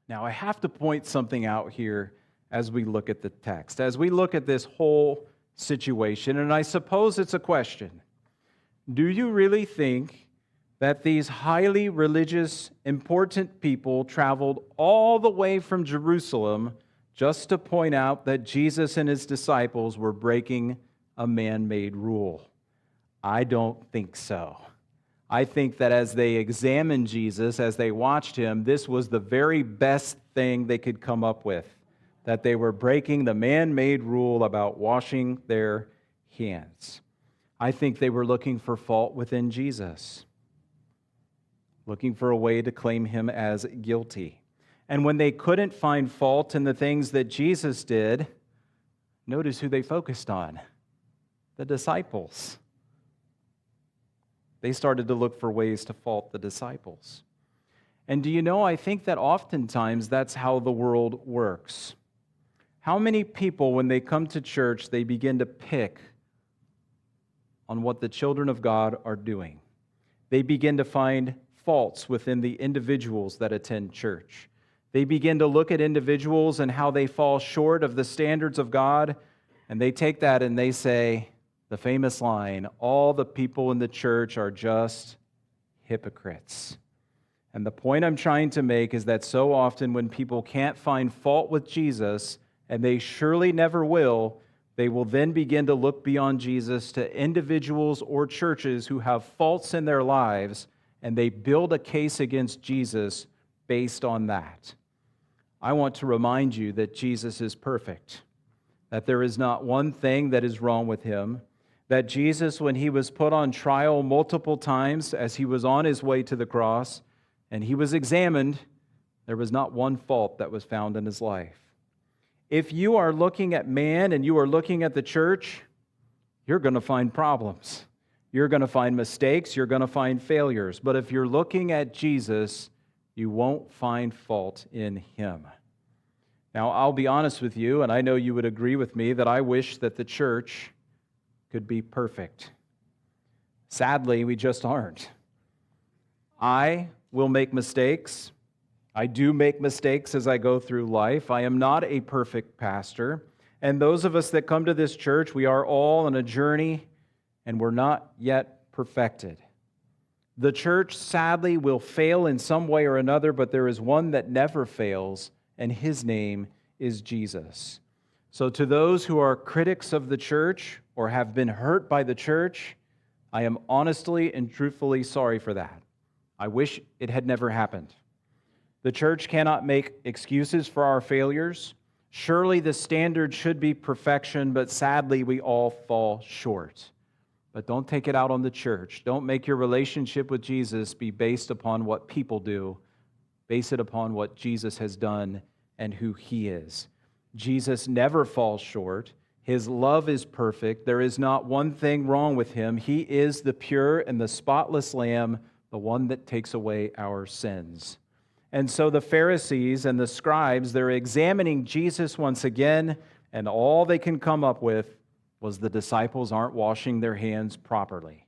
Now, I have to point something out here as we look at the text, as we look at this whole situation, and I suppose it's a question. Do you really think that these highly religious, important people traveled all the way from Jerusalem just to point out that Jesus and his disciples were breaking a man-made rule? I don't think so. I think that as they examined Jesus, as they watched him, this was the very best thing they could come up with, that they were breaking the man-made rule about washing their hands. I think they were looking for fault within Jesus, looking for a way to claim him as guilty. And when they couldn't find fault in the things that Jesus did, notice who they focused on: the disciples. They started to look for ways to fault the disciples. And do you know, I think that oftentimes that's how the world works. How many people, when they come to church, they begin to pick on what the children of God are doing? They begin to find faults within the individuals that attend church. They begin to look at individuals and how they fall short of the standards of God, and they take that and they say, the famous line, all the people in the church are just hypocrites. And the point I'm trying to make is that so often when people can't find fault with Jesus, and they surely never will, they will then begin to look beyond Jesus to individuals or churches who have faults in their lives, and they build a case against Jesus based on that. I want to remind you that Jesus is perfect, that there is not one thing that is wrong with him, that Jesus, when he was put on trial multiple times as he was on his way to the cross and he was examined, there was not one fault that was found in his life. If you are looking at man and you are looking at the church, you're going to find problems. You're going to find mistakes. You're going to find failures. But if you're looking at Jesus, you won't find fault in him. Now, I'll be honest with you, and I know you would agree with me, that I wish that the church could be perfect. Sadly, we just aren't. I will make mistakes. I do make mistakes as I go through life. I am not a perfect pastor. And those of us that come to this church, we are all on a journey, and we're not yet perfected. The church, sadly, will fail in some way or another, but there is one that never fails, and his name is Jesus. So to those who are critics of the church or have been hurt by the church, I am honestly and truthfully sorry for that. I wish it had never happened. The church cannot make excuses for our failures. Surely the standard should be perfection, but sadly we all fall short. But don't take it out on the church. Don't make your relationship with Jesus be based upon what people do. Base it upon what Jesus has done and who he is. Jesus never falls short. His love is perfect. There is not one thing wrong with him. He is the pure and the spotless Lamb, the one that takes away our sins. And so the Pharisees and the scribes, they're examining Jesus once again, and all they can come up with was the disciples aren't washing their hands properly.